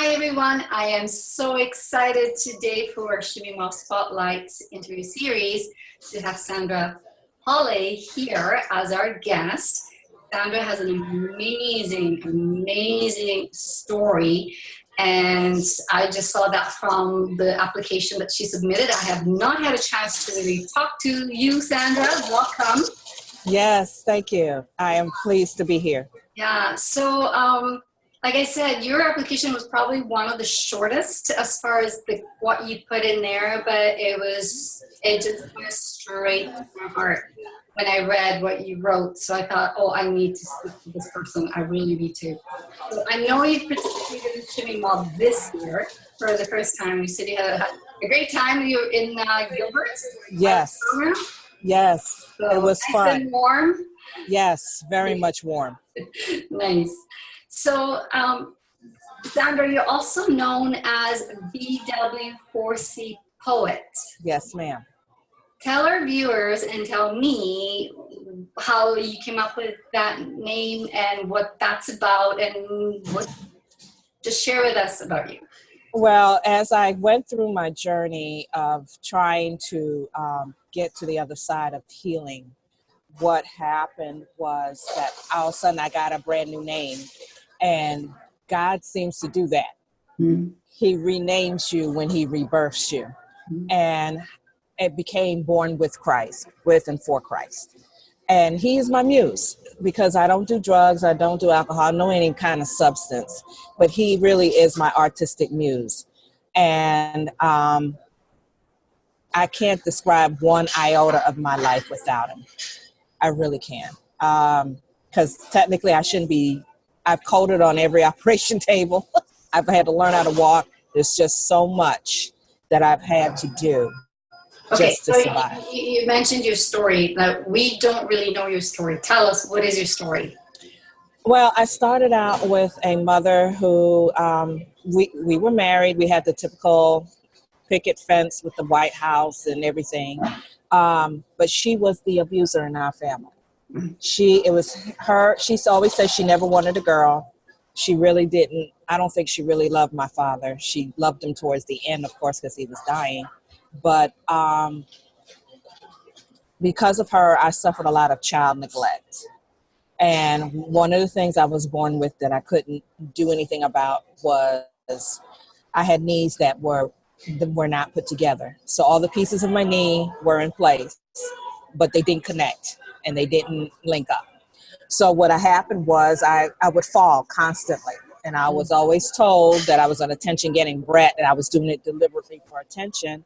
Hi everyone, I am so excited today for Shimmy Spotlights interview series to have Sandra Holley here as our guest. Sandra has an amazing story, and I just saw that from the application that she submitted. I have not had a chance to really talk to you, Sandra. Welcome. Yes, thank you. I am pleased to be here. Yeah, so like I said, your application was probably one of the shortest as far as what you put in there, but it just went straight to my heart when I read what you wrote. So I thought, oh, I need to speak to this person. I really need to. So I know you've participated in Shimmy Mob this year for the first time. You said you had a great time. You were in Gilbert. Yes. Yes. So it was nice fun. And warm. Yes, very much warm. Nice. So, Sandra, you're also known as BW4C Poet. Yes, ma'am. Tell our viewers and tell me how you came up with that name and what that's about, and just share with us about you. Well, as I went through my journey of trying to get to the other side of healing, what happened was that all of a sudden I got a brand new name, and God seems to do that. Mm-hmm. He renames you when he rebirths you. Mm-hmm. And it became Born with Christ, with and for Christ. And he is my muse because I don't do drugs, I don't do alcohol, I don't know any kind of substance, but he really is my artistic muse. And I can't describe one iota of my life without him. I really can. Because technically I shouldn't be, I've coded on every operation table. I've had to learn how to walk. There's just so much that I've had to do just to survive. You mentioned your story. Now, we don't really know your story. Tell us, what is your story? Well, I started out with a mother who, we were married. We had the typical picket fence with the White House and everything. But she was the abuser in our family. She always said she never wanted a girl. She really didn't. I don't think she really loved my father. She loved him towards the end, of course, because he was dying. But because of her, I suffered a lot of child neglect. And one of the things I was born with that I couldn't do anything about was I had knees that were not put together. So all the pieces of my knee were in place, but they didn't connect and they didn't link up. So what happened was I would fall constantly. And I was always told that I was an attention-getting brat, and I was doing it deliberately for attention,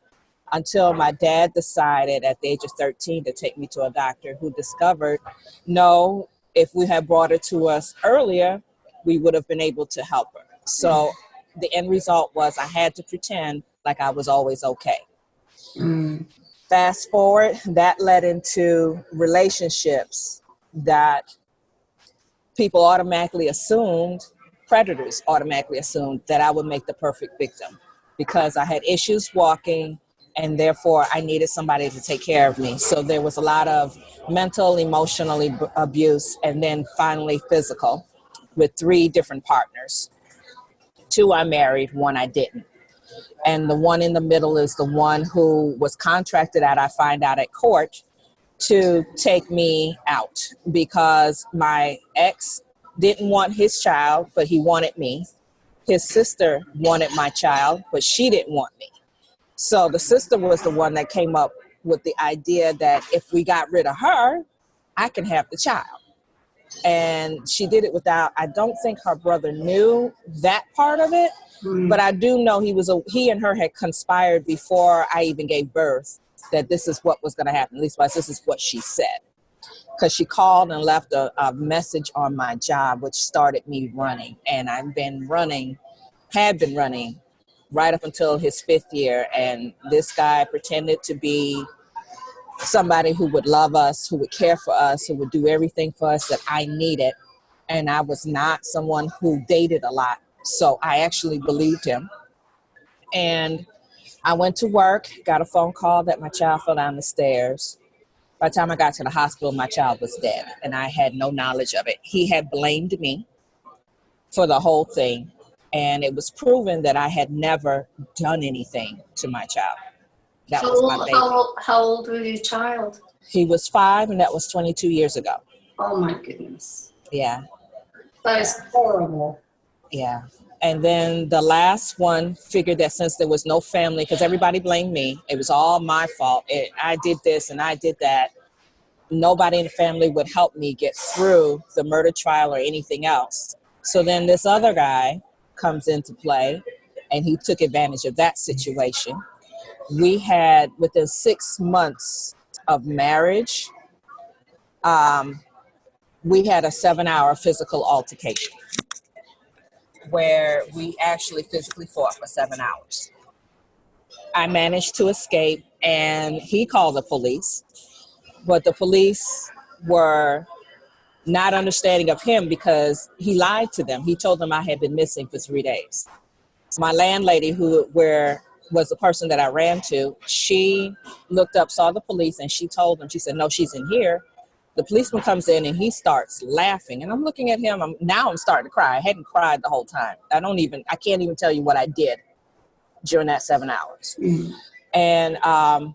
until my dad decided at the age of 13 to take me to a doctor who discovered, no, if we had brought her to us earlier, we would have been able to help her. So the end result was I had to pretend like I was always okay. Fast forward, that led into relationships that people automatically assumed, predators automatically assumed that I would make the perfect victim because I had issues walking, and therefore I needed somebody to take care of me. So there was a lot of mental, emotional abuse, and then finally physical with 3 different partners. 2 I married, 1 I didn't. And the one in the middle is the one who was contracted out, I find out at court, to take me out because my ex didn't want his child, but he wanted me. His sister wanted my child, but she didn't want me. So the sister was the one that came up with the idea that if we got rid of her, I can have the child. And she did it without, I don't think her brother knew that part of it, but I do know he and her had conspired before I even gave birth that this is what was going to happen. At least this is what she said. Because she called and left a message on my job, which started me running. And had been running right up until his 5th year. And this guy pretended to be somebody who would love us, who would care for us, who would do everything for us that I needed. And I was not someone who dated a lot. So I actually believed him. And I went to work, got a phone call that my child fell down the stairs. By the time I got to the hospital, my child was dead, and I had no knowledge of it. He had blamed me for the whole thing, And it was proven that I had never done anything to my child. That How was my old, baby. how old was your child? He was 5, and that was 22 years ago. Oh my goodness. Yeah. That is horrible. Yeah. And then the last one figured that since there was no family, because everybody blamed me, it was all my fault. I did this and I did that. Nobody in the family would help me get through the murder trial or anything else. So then this other guy comes into play, and he took advantage of that situation. We had, within 6 months of marriage, we had a 7-hour physical altercation where we actually physically fought for 7 hours. I managed to escape, and he called the police, but the police were not understanding of him because he lied to them. He told them I had been missing for 3 days. My landlady, was the person that I ran to, she looked up, saw the police, and she told them, she said, no, she's in here. The policeman comes in and he starts laughing, and I'm looking at him. I'm starting to cry. I hadn't cried the whole time. I can't even tell you what I did during that 7 hours. Mm-hmm. And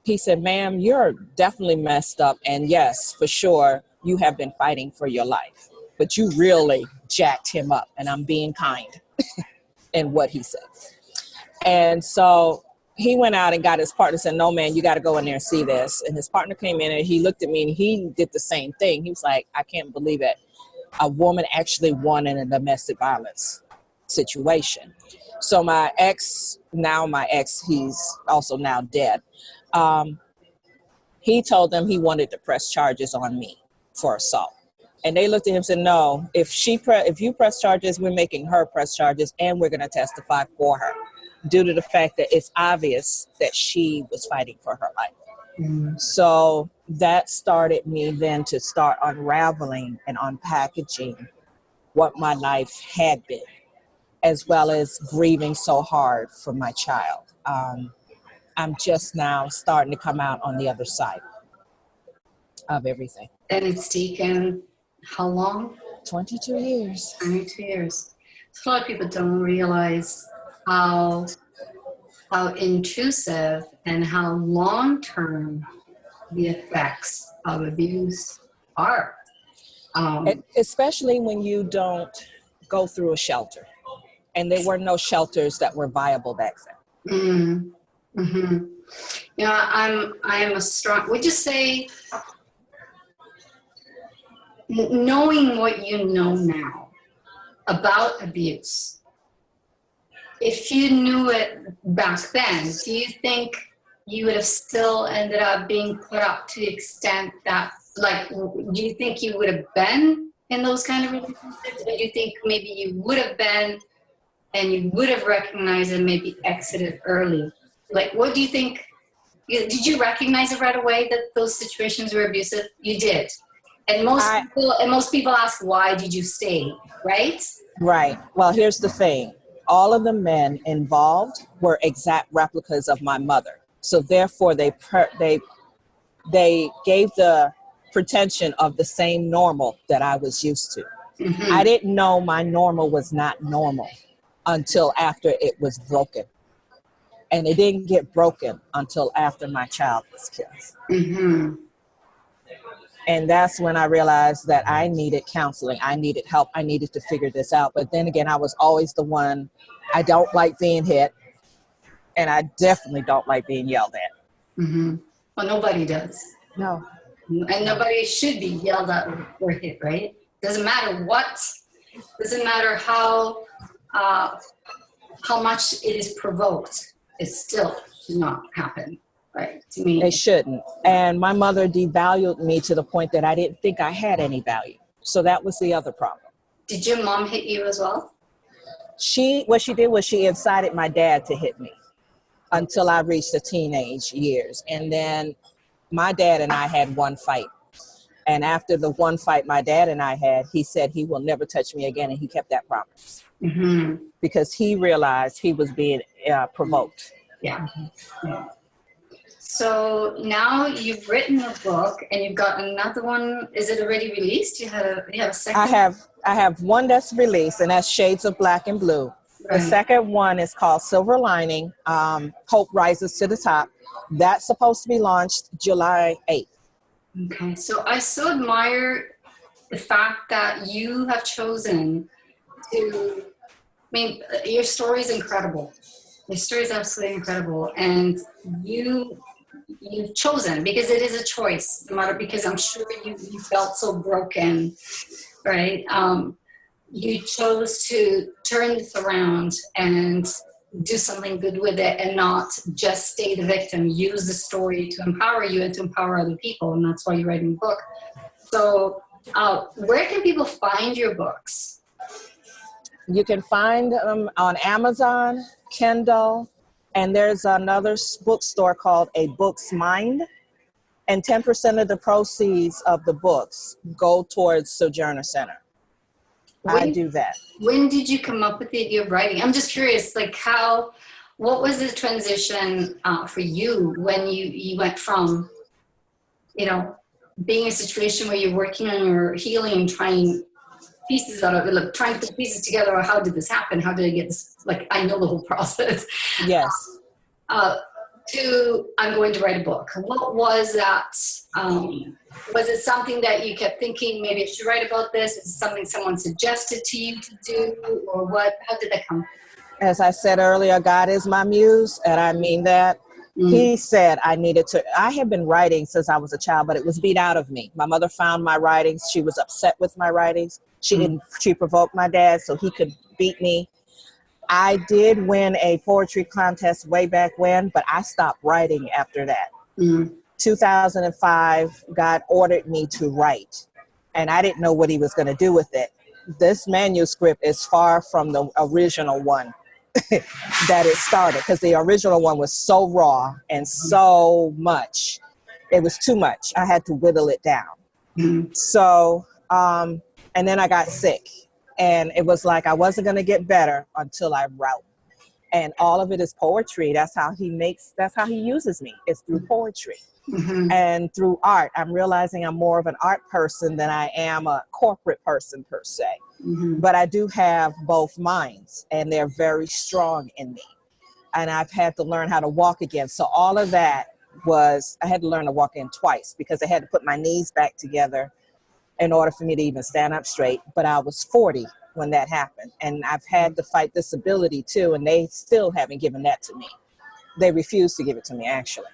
he said, ma'am, you're definitely messed up. And yes, for sure, you have been fighting for your life, but you really jacked him up. And I'm being kind in what he said. And so he went out and got his partner, said, no, man, you got to go in there and see this. And his partner came in and he looked at me and he did the same thing. He was like, I can't believe it. A woman actually won in a domestic violence situation. So my ex, he's also now dead. He told them he wanted to press charges on me for assault. And they looked at him and said, no, if you press charges, we're making her press charges and we're going to testify for her, due to the fact that it's obvious that she was fighting for her life. Mm-hmm. So that started me then to start unraveling and unpackaging what my life had been, as well as grieving so hard for my child. I'm just now starting to come out on the other side of everything. And it's taken how long? 22 years. 22 years. So a lot of people don't realize how intrusive and how long-term the effects of abuse are. Especially when you don't go through a shelter. And there were no shelters that were viable back then. Mm-hmm. Mm-hmm. You know, I'm a strong, would you say, knowing what you know now about abuse, if you knew it back then, do you think you would have still ended up being put up to the extent that, like, do you think you would have been in those kind of relationships? Or do you think maybe you would have been and you would have recognized and maybe exited early? Like, what do you think? Did you recognize it right away that those situations were abusive? You did. And most people ask, why did you stay, right? Right. Well, here's the thing. All of the men involved were exact replicas of my mother. So therefore, they gave the pretension of the same normal that I was used to. Mm-hmm. I didn't know my normal was not normal until after it was broken. And it didn't get broken until after my child was killed. Mm-hmm. And that's when I realized that I needed counseling. I needed help. I needed to figure this out. But then again, I was always the one, I don't like being hit. And I definitely don't like being yelled at. Mm-hmm. Well, nobody does. No. And nobody should be yelled at or hit, right? Doesn't matter what. Doesn't matter how much it is provoked. It still should not happen. Right, to me. They shouldn't. And my mother devalued me to the point that I didn't think I had any value. So that was the other problem. Did your mom hit you as well? What she did was she incited my dad to hit me until I reached the teenage years. And then my dad and I had one fight. And after the one fight my dad and I had, he said he will never touch me again. And he kept that promise. Mm-hmm. Because he realized he was being provoked. Yeah. Mm-hmm. Yeah. So now you've written a book and you've got another one. Is it already released? You have a second? I have one that's released, and that's Shades of Black and Blue. The Right. second one is called Silver Lining, Hope Rises to the Top. That's supposed to be launched July 8th. Okay. So I so admire the fact that you have chosen to, I mean, your story is incredible. Your story is absolutely incredible. And you've chosen, because it is a choice, no matter, because I'm sure you felt so broken, right? You chose to turn this around and do something good with it, and not just stay the victim. Use the story to empower you and to empower other people, and that's why you're writing the book. So where can people find your books? You can find them on Amazon, Kindle, and there's another bookstore called A Book's Mind. And 10% of the proceeds of the books go towards Sojourner Center. I do that. When did you come up with the idea of writing? I'm just curious, like what was the transition for you when you went from, being in a situation where you're working on your healing and trying pieces out of it, like trying to put pieces together, or how did this happen? How did I get this? Like, I know the whole process. Yes. To I'm going to write a book. What was that? Was it something that you kept thinking, maybe I should write about this? Is it something someone suggested to you to do, or what? How did that come? As I said earlier, God is my muse, and I mean that. He said I needed to. I had been writing since I was a child, but it was beat out of me. My mother found my writings. She was upset with my writings. She provoked my dad so he could beat me. I did win a poetry contest way back when, but I stopped writing after that. 2005, God ordered me to write, and I didn't know what he was going to do with it. This manuscript is far from the original one that it started, because the original one was so raw and so much. It was too much. I had to whittle it down. So, and then I got sick. And it was like I wasn't going to get better until I wrote. And all of it is poetry. That's how he uses me. It's through poetry and through art. I'm realizing I'm more of an art person than I am a corporate person per se. But I do have both minds, and they're very strong in me. And I've had to learn how to walk again. So all of that I had to learn to walk in twice, because I had to put my knees back together in order for me to even stand up straight. But I was 40 when that happened. And I've had to fight disability too, and they still haven't given that to me. They refused to give it to me, actually.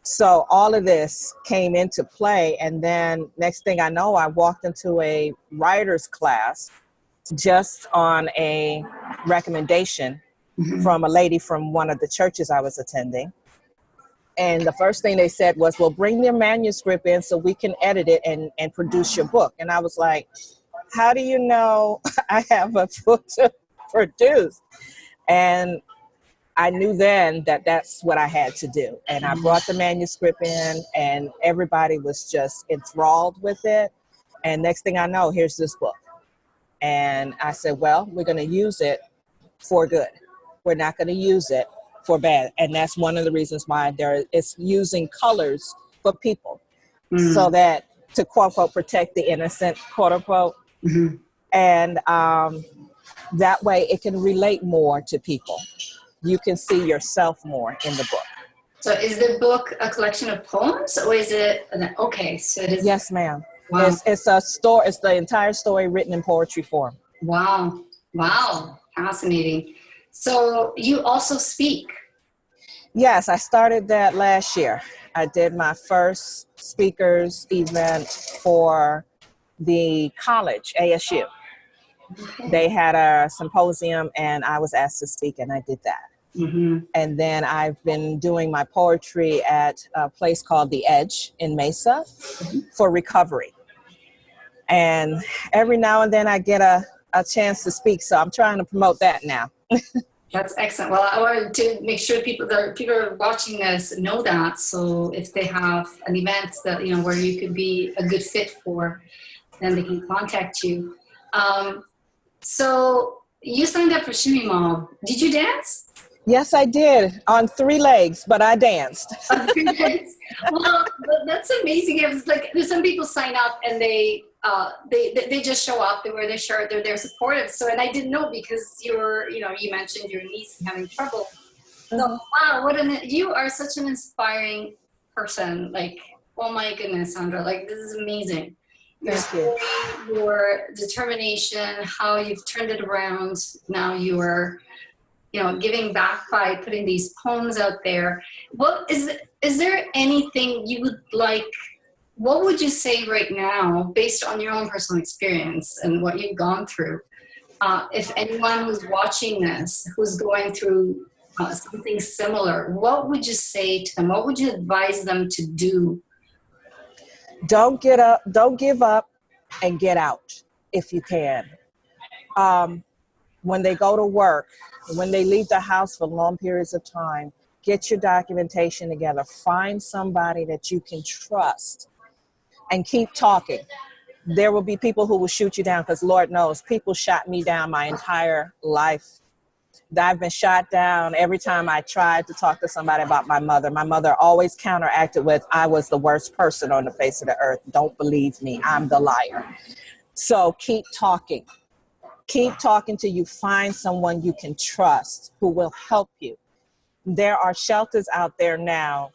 So all of this came into play. And then next thing I know, I walked into a writer's class just on a recommendation from a lady from one of the churches I was attending. And the first thing they said was, well, bring your manuscript in so we can edit it and produce your book. And I was like, how do you know I have a book to produce? And I knew then that that's what I had to do. And I brought the manuscript in, and everybody was just enthralled with it. And next thing I know, here's this book. And I said, well, we're going to use it for good. We're not going to use it for bad. And that's one of the reasons why it's using colors for people, so that to quote unquote protect the innocent, quote unquote. And that way it can relate more to people. You can see yourself more in the book. So is the book a collection of poems, or is it okay, so it is? Yes, ma'am. Wow. It's a story. It's the entire story written in poetry form. Wow, fascinating. So you also speak? Yes, I started that last year. I did my first speakers event for the college, ASU. Okay. They had a symposium, and I was asked to speak, and I did that. And then I've been doing my poetry at a place called The Edge in Mesa for recovery. And every now and then I get a chance to speak, so I'm trying to promote that now. That's excellent. Well, I wanted to make sure people are watching this know that. So if they have an event that, where you could be a good fit for, then they can contact you. So you signed up for Shimmy Mob. Did you dance? Yes, I did, on 3 legs, but I danced. Well, that's amazing. It was like some people sign up and they just show up. They wear their shirt. They're supportive. So, and I didn't know because you mentioned your niece having trouble. So, wow, you are such an inspiring person. Like, oh my goodness, Sandra, like this is amazing. Thank you. Your determination, how you've turned it around. Now you are, giving back by putting these poems out there. Is there anything you would like, what would you say right now, based on your own personal experience and what you've gone through, if anyone who's watching this, who's going through something similar, what would you say to them? What would you advise them to do? Don't give up, and get out if you can. When they go to work, when they leave the house for long periods of time, get your documentation together. Find somebody that you can trust and keep talking. There will be people who will shoot you down, because Lord knows people shot me down my entire life. I've been shot down every time I tried to talk to somebody about my mother. My mother always counteracted with, I was the worst person on the face of the earth. Don't believe me. I'm the liar. So keep talking. Keep talking till you find someone you can trust who will help you. There are shelters out there now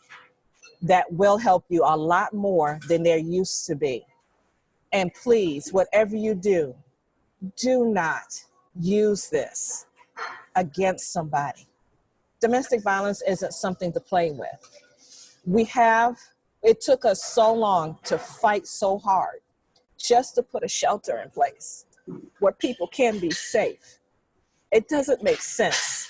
that will help you a lot more than there used to be. And please, whatever you do, do not use this against somebody. Domestic violence isn't something to play with. It took us so long to fight so hard just to put a shelter in place where people can be safe. It doesn't make sense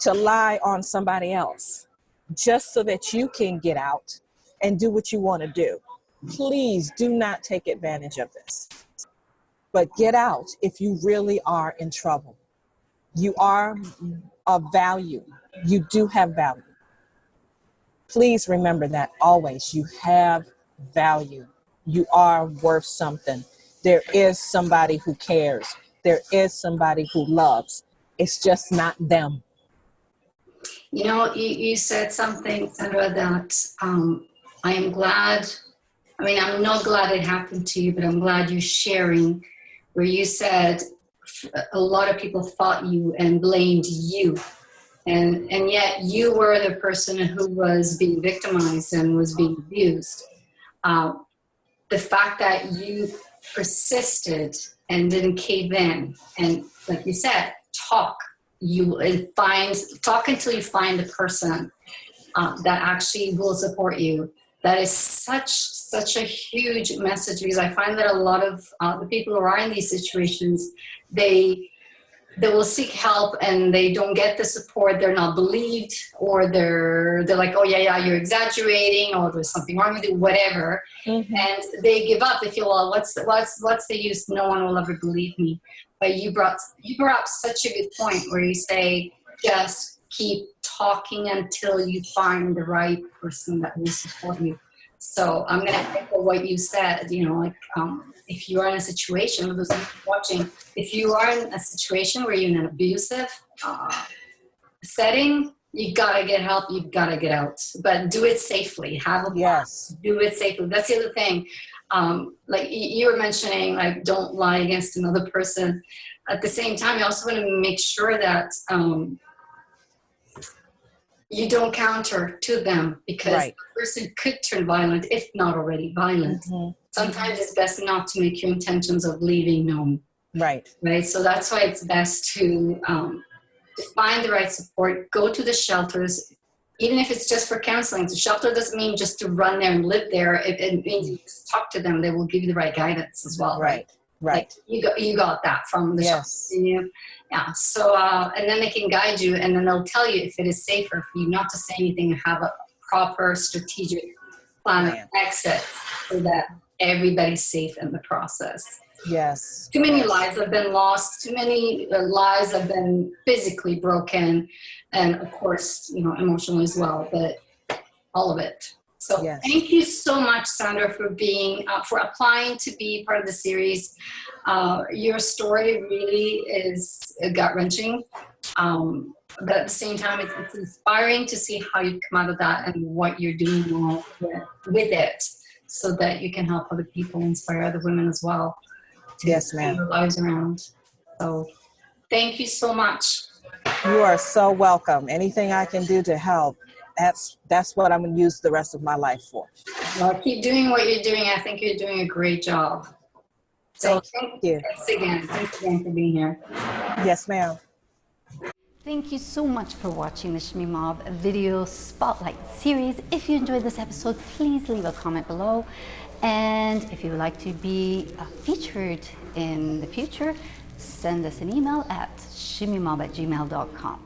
to lie on somebody else just so that you can get out and do what you want to do. Please do not take advantage of this. But get out if you really are in trouble. You are of value. You do have value. Please remember that always. You have value. You are worth something. There is somebody who cares. There is somebody who loves. It's just not them. You said something, Sandra, that I am glad. I'm not glad it happened to you, but I'm glad you're sharing, where you said a lot of people fought you and blamed you. And yet you were the person who was being victimized and was being abused. The fact that you persisted and didn't cave in, and like you said, talk until you find the person that actually will support you. That is such a huge message, because I find that a lot of the people who are in these situations, they will seek help and they don't get the support. They're not believed, or they're like, oh yeah, you're exaggerating, or there's something wrong with you, whatever. Mm-hmm. And they give up. They feel, well, what's the use? No one will ever believe me. But you brought up such a good point where you say, just keep talking until you find the right person that will support you. So I'm going to echo what you said, if you are in a situation, for those of you watching, if you are in a situation where you're in an abusive setting, you got to get help, you got to get out. But do it safely. Yes. Do it safely. That's the other thing. Like you were mentioning, like, don't lie against another person. At the same time, you also want to make sure that you don't counter to them, because right. The person could turn violent, if not already violent. Mm-hmm. Sometimes it's best not to make your intentions of leaving known. Right. So that's why it's best to find the right support, go to the shelters, even if it's just for counseling. So shelter doesn't mean just to run there and live there. It means you just talk to them. They will give you the right guidance as well. Right. Like you got that from the yes. shelter. Yeah. So and then they can guide you, and then they'll tell you if it is safer for you not to say anything and have a proper strategic plan of exit so that everybody's safe in the process. Yes. Too many lives have been lost. Too many lives have been physically broken, and of course, emotionally as well. But all of it. So Yes. thank you so much, Sandra, for being for applying to be part of the series. Your story really is gut-wrenching. But at the same time, it's inspiring to see how you come out of that and what you're doing now with it, so that you can help other people, inspire other women as well to Yes, turn ma'am. their lives around. So thank you so much. You are so welcome. Anything I can do to help, that's what I'm going to use the rest of my life for. Well, keep doing what you're doing. I think you're doing a great job. So Thank you. thanks again. Thanks again for being here. Yes, ma'am. Thank you so much for watching the Shimmy Mob video spotlight series. If you enjoyed this episode, please leave a comment below. And if you would like to be featured in the future, send us an email at shimmymob@gmail.com.